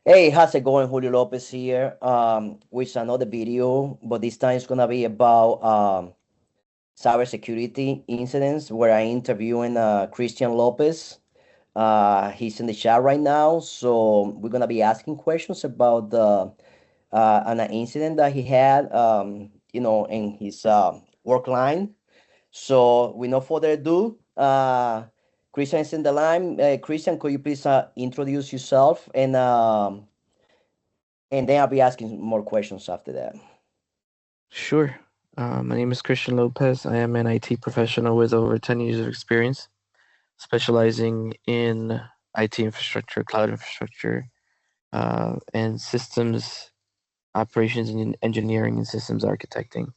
Hey, how's it going? Julio Lopez here, with another video, but this time it's gonna be about cybersecurity incidents where I interviewing Christian Lopez. He's in the chat right now, so we're gonna be asking questions about the an incident that he had, in his work line. So, with no further ado, Christian is in the line. Christian, could you please introduce yourself and then I'll be asking more questions after that. Sure. My name is Christian Lopez. I am an IT professional with over 10 years of experience, specializing in IT infrastructure, cloud infrastructure, and systems operations and engineering and systems architecting.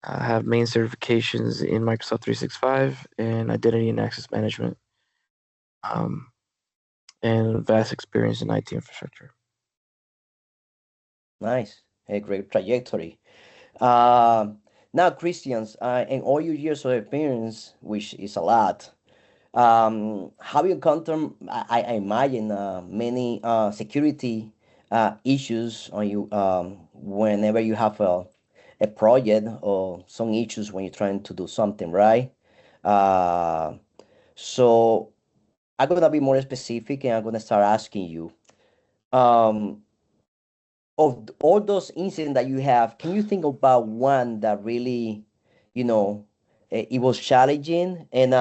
I have main certifications in Microsoft 365 and identity and access management, um, and vast experience in IT infrastructure. Nice. A great trajectory. Uh, Now, Christians, in all your years of experience, which is a lot, have you encountered, I imagine, many security issues on you whenever you have a project or some issues when you're trying to do something, right? Uh, so I'm gonna be more specific and I'm gonna start asking you. Um, of all those incidents that you have, can you think about one that really, it was challenging? And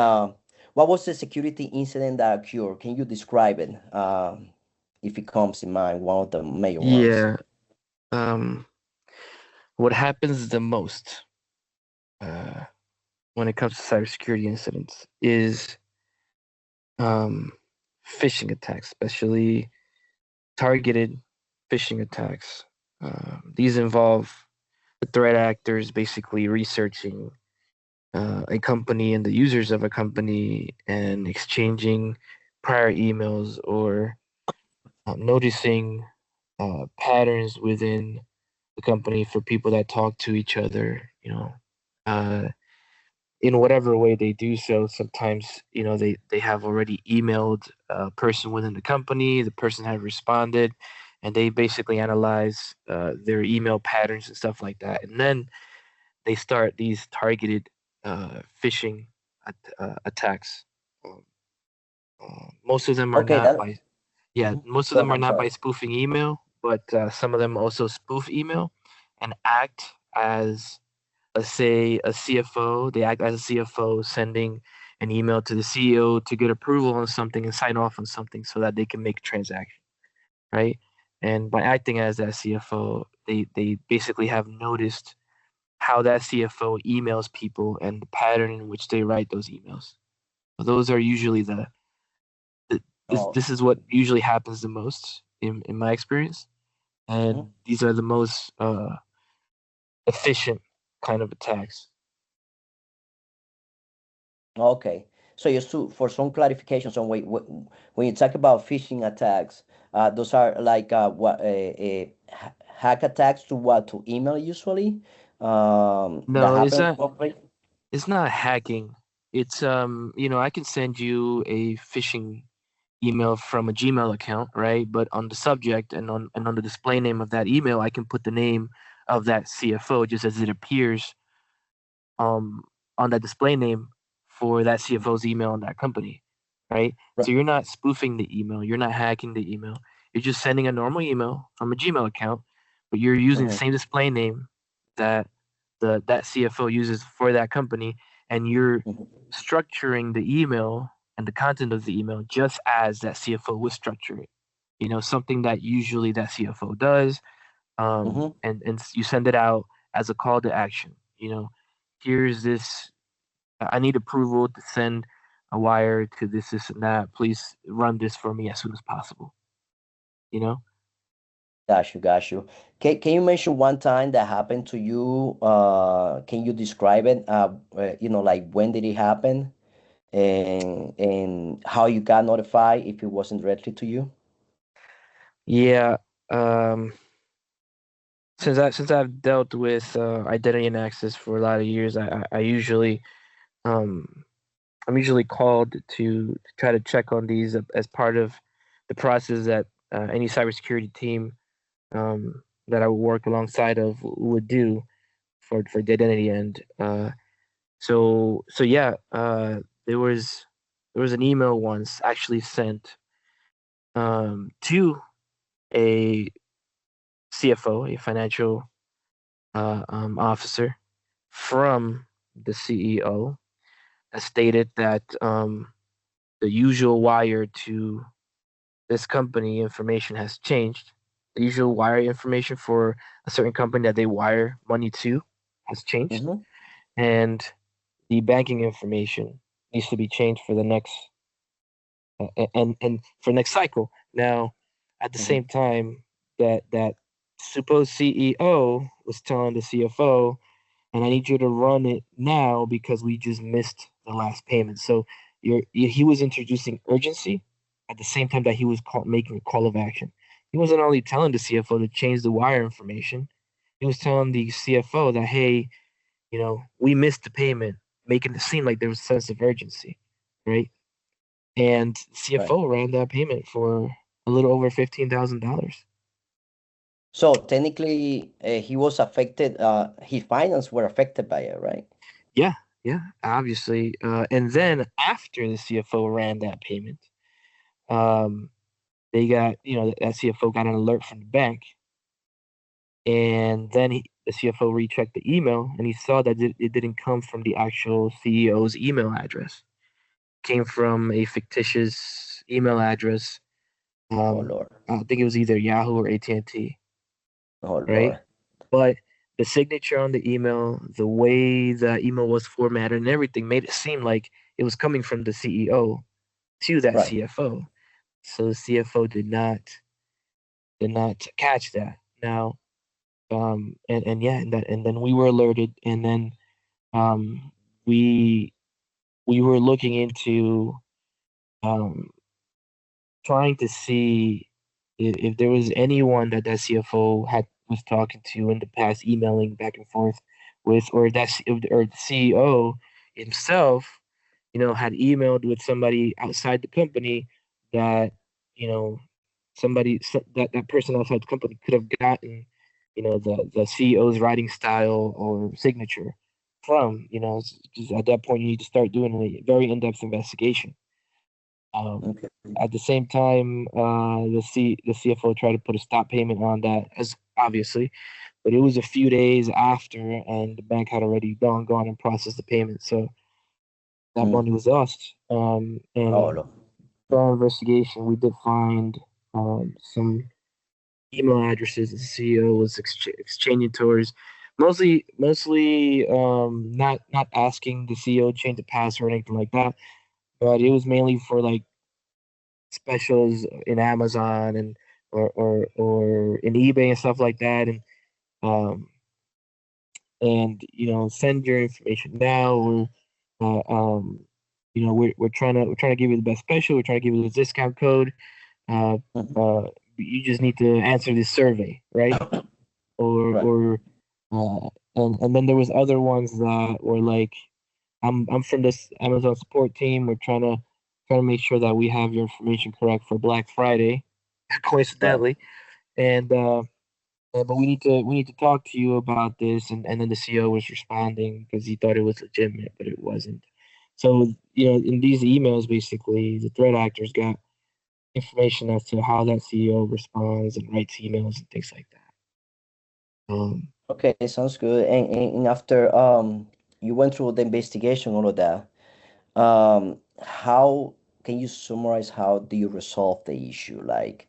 what was the security incident that occurred? Can you describe it? If it comes in mind, one of the major ones. Yeah. Um, what happens the most uh, when it comes to cybersecurity incidents is um, phishing attacks, especially targeted phishing attacks. These involve the threat actors basically researching a company and the users of a company and exchanging prior emails or noticing patterns within the company for people that talk to each other, uh, in whatever way they do so. Sometimes, they have already emailed a person within the company, the person had responded, and they basically analyze their email patterns and stuff like that. And then they start these targeted phishing attacks. Um, most of them are Okay, not that. by, yeah, Mhm. most of Go them ahead. are I'm not sorry. by spoofing email, but some of them also spoof email and act as, let's say, a CFO. They act as a CFO sending an email to the CEO to get approval on something and sign off on something so that they can make a transaction, right? And by acting as that CFO, they basically have noticed how that CFO emails people and the pattern in which they write those emails. So those are usually the Oh. this is what usually happens the most in my experience, Mhm. and these are the most efficient kind of attacks. Okay. So just for some clarification, so when you talk about phishing attacks, those are like hack attacks to what? To email usually, that No, happen public. it's not hacking. It's I can send you a phishing email from a Gmail account, right? But on the subject and on the display name of that email, I can put the name of that CFO just as it appears um on that display name for that CFO's email in that company, right? Right. So you're not spoofing the email, you're not hacking the email. You're just sending a normal email from a Gmail account, but you're using the Mhm, same display name that that CFO uses for that company, and you're mhm, structuring the email and the content of the email just as that CFO would structure it. Something that usually that CFO does, mhm. and you send it out as a call to action. Here's this. I need approval to send a wire to this, and that. Please run this for me as soon as possible. You know? Got you, got you. Can you mention one time that happened to you? Can you describe it? Like when did it happen, and how you got notified if it wasn't directly to you? Yeah. Um, since I've dealt with identity and access for a lot of years, I usually um I'm usually called to try to check on these as part of the process that any cybersecurity team that I would work alongside of would do for the identity end. So yeah, there was an email once actually sent to a CFO, a financial officer from the CEO that stated that the usual wire to this company information has changed. The usual wire information for a certain company that they wire money to has changed, Mm-hmm. and the banking information needs to be changed for the next and for next cycle. Now, at the Mm-hmm. same time, that supposed CEO was telling the CFO, and I need you to run it now because we just missed the last payment. So he was introducing urgency at the same time that he was making a call of action. He wasn't only telling the CFO to change the wire information. He was telling the CFO that, hey, we missed the payment, making it seem like there was a sense of urgency, right? And Right. CFO ran that payment for a little over $15,000. So technically, he was affected. His finance were affected by it, right? Yeah, yeah, obviously. And then after the CFO ran that payment, um, they got, that CFO got an alert from the bank, and then the CFO rechecked the email, and he saw that it didn't come from the actual CEO's email address. It came from a fictitious email address. Oh Um, Lord. I think it was either Yahoo or AT&T, Oh right? Lord. But the signature on the email, the way the email was formatted, and everything made it seem like it was coming from the CEO to that Right. CFO. So the CFO did not catch that. Now, and yeah, and then we were alerted, and then um, we we were looking into um, trying to see if there was anyone that CFO had was talking to in the past, emailing back and forth with, or or the CEO himself, had emailed with somebody outside the company that you know that person outside the company could have gotten the CEO's writing style or signature from. Just at that point you need to start doing a very in-depth investigation. Um, Okay. at the same time, the CFO tried to put a stop payment on that, as obviously, but it was a few days after, and the bank had already gone and processed the payment, so that Mm. money was lost. Oh And Lord. for our investigation, we did find some email addresses the CEO was exchanging towards, mostly not asking the CEO to change the password or anything like that, but it was mainly for like specials in Amazon and or in eBay and stuff like that, um and send your information now, or we're trying to give you the best special, we're trying to give you the discount code. Uh, Mhm. uh, you just need to answer this survey, right? Or Right. or and then there was other ones that were like, I'm from this Amazon support team. We're trying to make sure that we have your information correct for Black Friday, Right. coincidentally, and but we need to talk to you about this, and then the CEO was responding because he thought it was legitimate, but it wasn't. So in these emails, basically, the threat actors got information as to how that CEO responds and writes emails and things like that. Okay, sounds good. And after you went through the investigation, all of that, how can you summarize how do you resolve the issue? Like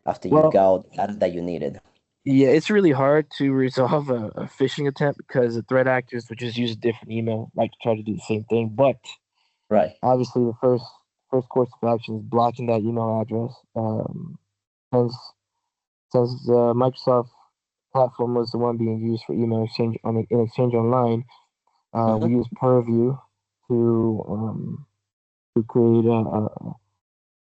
after you Well, got that that you needed. yeah, it's really hard to resolve a phishing attempt because the threat actors would just use a different email, like to try to do the same thing. But Right. obviously, the first course of action is blocking that email address. Since since Microsoft platform was the one being used for email exchange in Exchange Online, we Mm-hmm. use Purview to um, to create a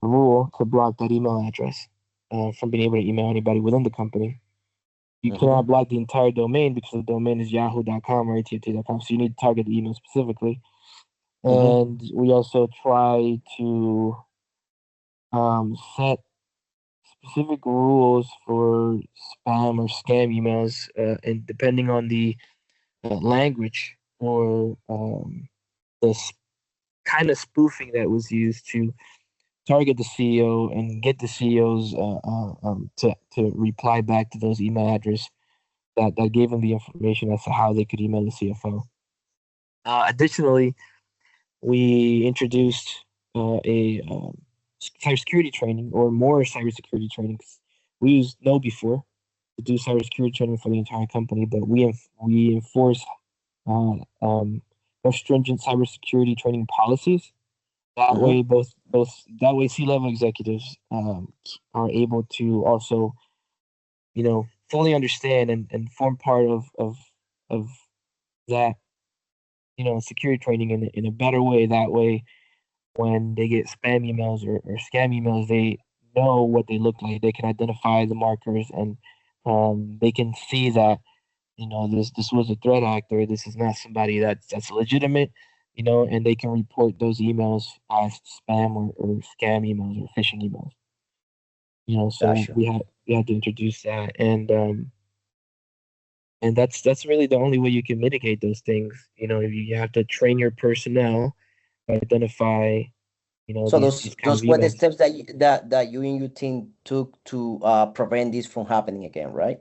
rule to block that email address from being able to email anybody within the company. You cannot Mm-hmm. block the entire domain because the domain is yahoo.com or att.com. So you need to target the email specifically. Mm-hmm. And we also try to set specific rules for spam or scam emails, and depending on the language or the kind of spoofing that was used to target the CEO and get the CEOs to reply back to those email addresses that gave them the information as to how they could email the CFO. Additionally, we introduced a cybersecurity training or more cybersecurity training. We used No before to do cybersecurity training for the entire company, but we enforce uh, um, more stringent cybersecurity training policies. That Mm-hmm. way, both that way, C-level executives are able to also, fully understand and form part of that, security training in a better way. That way, when they get spam emails or scam emails, they know what they look like. They can identify the markers and they can see that this was a threat actor. This is not somebody that's legitimate, and they can report those emails as spam or scam emails or phishing emails. So Gotcha. we had to introduce that, and that's really the only way you can mitigate those things. You have to train your personnel to identify So these kind of those were the emails. steps that you and your team took to prevent this from happening again, right?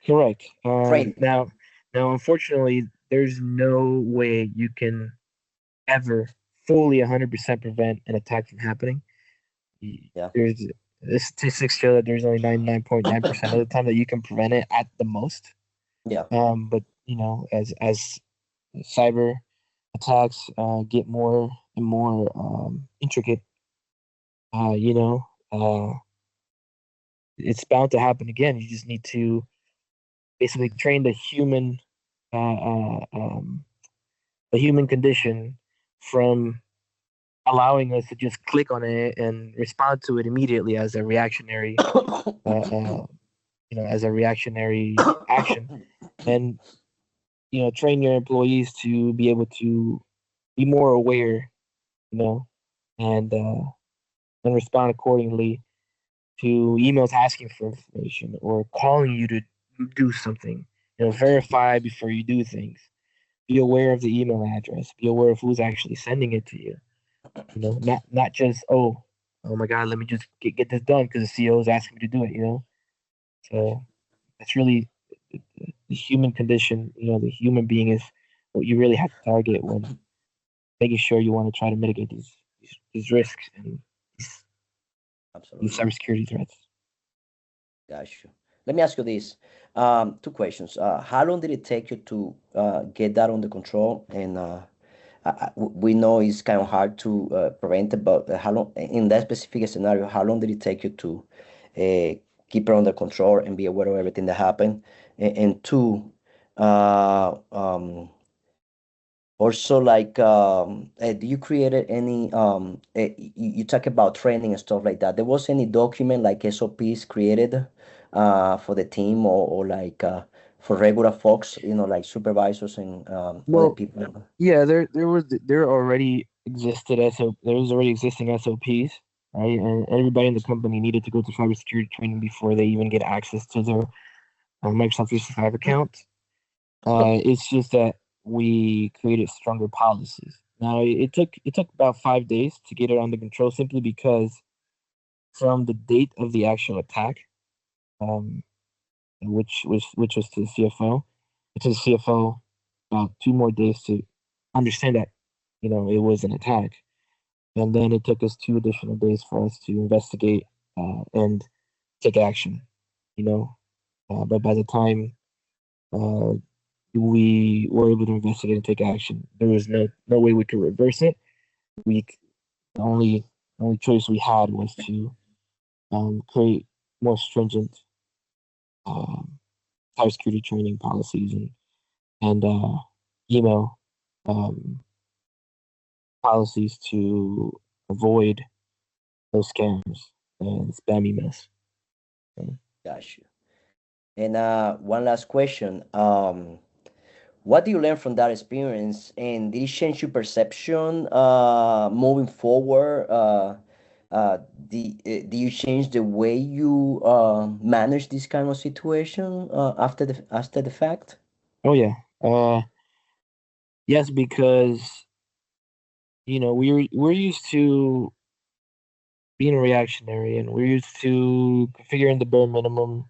Correct. Training. Now, unfortunately, there's no way you can ever fully 100% prevent an attack from happening. Yeah. There's the statistics show that there's only 99.9% of the time that you can prevent it at the most. Yeah. But as cyber attacks get more and more intricate, uh, you know, uh, it's bound to happen again. You just need to basically train the human condition from allowing us to just click on it and respond to it immediately as a reactionary, uh, uh, as a reactionary action, and train your employees to be able to be more aware, you know, and uh, and respond accordingly to emails asking for information or calling you to do something. Verify before you do things. Be aware of the email address. Be aware of who's actually sending it to you. Not just oh my God, let me just get this done because the CEO is asking me to do it. So that's really the human condition. The human being is what you really have to target when making sure you want to try to mitigate these risks and these Absolutely. cybersecurity threats. Gotcha. Let me ask you this. Two questions. How long did it take you to get that under control? And we know it's kind of hard to prevent it, but how long, in that specific scenario, how long did it take you to keep it under control and be aware of everything that happened? And two, uh, also, like, do you created any, you talk about training and stuff like that. There was any document like SOPs created for the team or like for regular folks, like supervisors and other Well, people? yeah, there already existed there was already existing SOPs, right? And everybody in the company needed to go to cybersecurity training before they even get access to their Microsoft 365 account. It's just that we created stronger policies. Now it took about 5 days to get it under control, simply because from the date of the actual attack, um, which was to the CFO, it took the CFO about 2 more days to understand that it was an attack, and then it took us 2 additional days for us to investigate and take action. You know, but by the time uh, we were able to investigate and take action, there was no way we could reverse it. We the only choice we had was to create more stringent um, cybersecurity training policies and email um, policies to avoid those scams and spam emails. So, Gotcha. And one last question. What do you learn from that experience? And did it change your perception moving forward? Do you change the way you manage this kind of situation after the fact? Oh yeah. Yes, because we're used to being reactionary, and we're used to configuring the bare minimum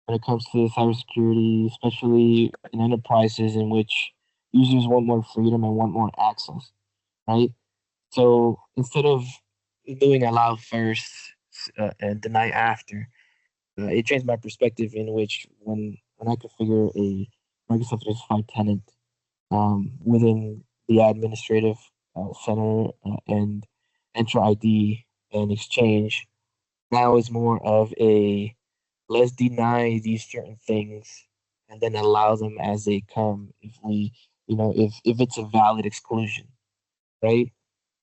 when it comes to cybersecurity, especially in enterprises in which users want more freedom and want more access, right? So instead of doing allow first and deny after, it changed my perspective in which when I configure a Microsoft 365 tenant within the administrative center and enter ID and exchange, now is more of a let's deny these certain things and then allow them as they come if if it's a valid exclusion, right?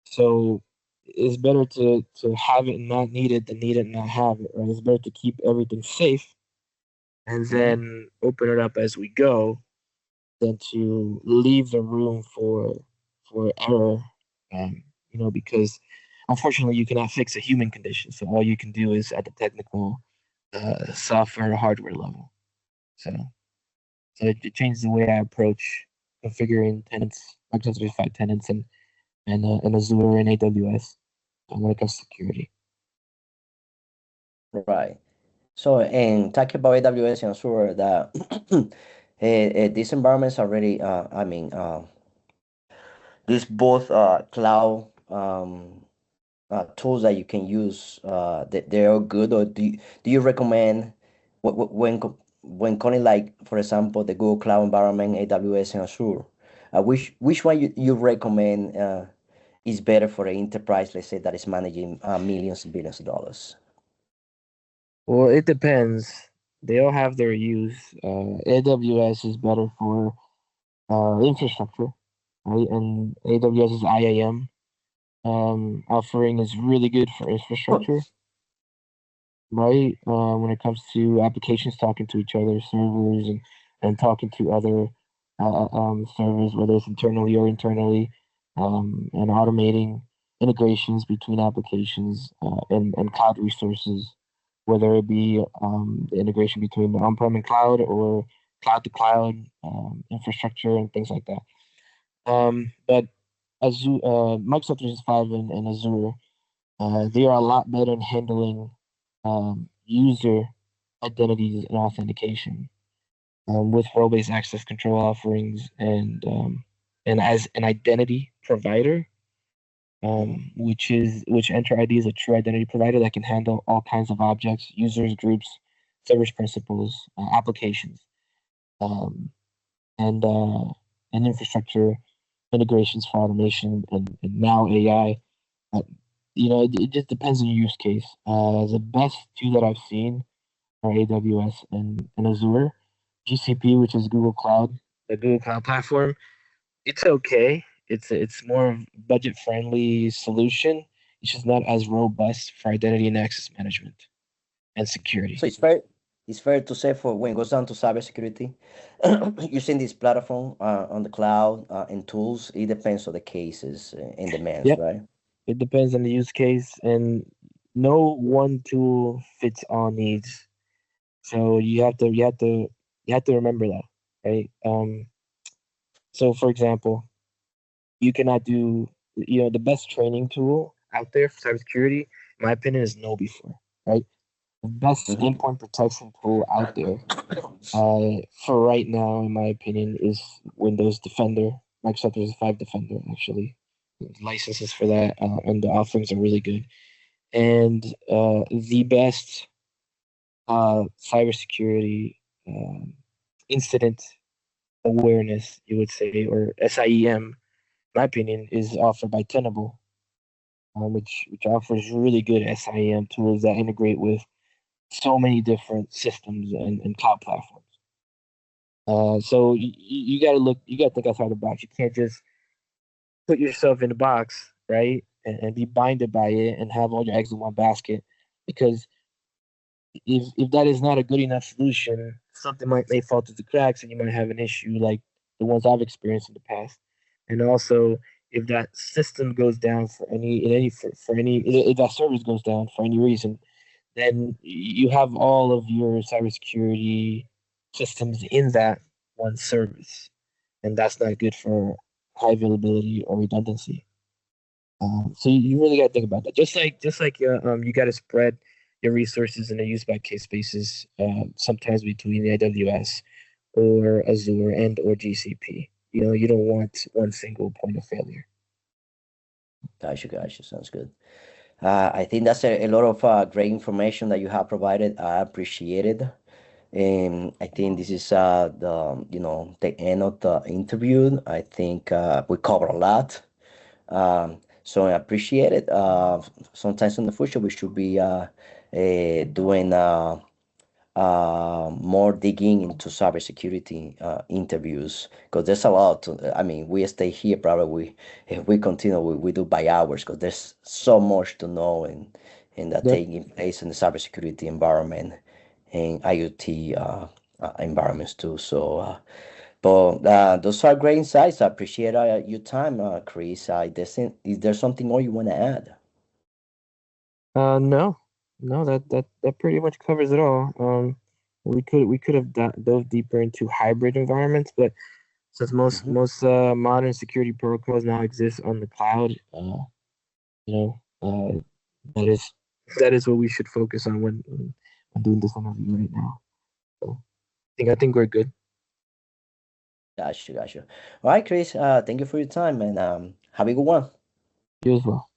So it's better to have it and not need it than need it and not have it, right? It's better to keep everything safe and Mhm. then open it up as we go than to leave the room for error. Because unfortunately you cannot fix a human condition. So all you can do is at the technical software or hardware level. So it changed the way I approach configuring tenants, Microsoft 365 tenants and Azure and AWS when it comes to security. Right. So, and talking about AWS and Azure, that these environments are really, these both cloud tools that you can use, that they are good, or do you recommend when calling, like, for example, the Google Cloud environment, AWS and Azure, which one you recommend is better for an enterprise, let's say, that is managing millions and billions of dollars? Well, it depends. They all have their use. AWS is better for infrastructure, right? And AWS's IAM offering is really good for infrastructure, right? When it comes to applications talking to each other, servers, and talking to other servers, whether it's internally or internally, and automating integrations between applications and cloud resources, whether it be the integration between the on-prem and cloud or cloud to cloud infrastructure and things like that. But Azure, Microsoft 365 and Azure, they are a lot better in handling user identities and authentication with role-based access control offerings and as an identity provider, Mhm. which Enter ID is a true identity provider that can handle all kinds of objects, users, groups, service principals, applications, um, and uh, and infrastructure integrations for automation and now AI. Uh, it just depends on your use case. The best two that I've seen are AWS and Azure. GCP, which is Google Cloud, the Google Cloud platform, it's okay. It's more of budget friendly solution. It's just not as robust for identity and access management and So security. it's fair to say, for when it goes down to cybersecurity, using this platform on the cloud and tools, it depends on the cases and demands, Yep, right? it depends on the use case, and no one tool fits all needs. So you have to remember that, right? So for example, you cannot do the best training tool out there for cybersecurity, in my opinion, is know before, right? The best Hmm. endpoint protection tool out there for right now, in my opinion, is Windows Defender, Microsoft 365 Defender, actually. There's licenses for that, and the offerings are really good. And the best cybersecurity um, incident awareness, you would say, or SIEM, in my opinion, is offered by Tenable, which offers really good SIEM tools that integrate with so many different systems and cloud platforms. So you got to look, you got to think outside the box. You can't just put yourself in a box, right, and be binded by it and have all your eggs in one basket. Because if that is not a good enough solution, something may fall through the cracks, and you might have an issue like the ones I've experienced in the past. And also, if that system goes down for any if that service goes down for any reason, then you have all of your cybersecurity systems in that one service, and that's not good for high availability or redundancy. So you really got to think about that. Just like you got to spread your resources in a use by case basis, sometimes between the AWS or Azure and or GCP. You don't want one single point of failure. Gotcha. Sounds good. I think that's a lot of great information that you have provided. I appreciate it. And I think this is the end of the interview. I think we covered a lot. So I appreciate it. Sometimes in the future we should be doing more digging into cybersecurity interviews because there's a lot. I mean, we stay here probably. If we continue, we do by hours because there's so much to know and that Yep. taking place in the cybersecurity environment and IoT environments too. So, but those are great insights. I appreciate your time, Chris. Is there something more you want to add? No, no, that pretty much covers it all. We could have dove deeper into hybrid environments, but since Hmm. modern security protocols now exist on the cloud, you know, that is that is what we should focus on when doing this interview right now. So I think we're good. Gotcha. All right, Chris. Thank you for your time and have a good one. You as well.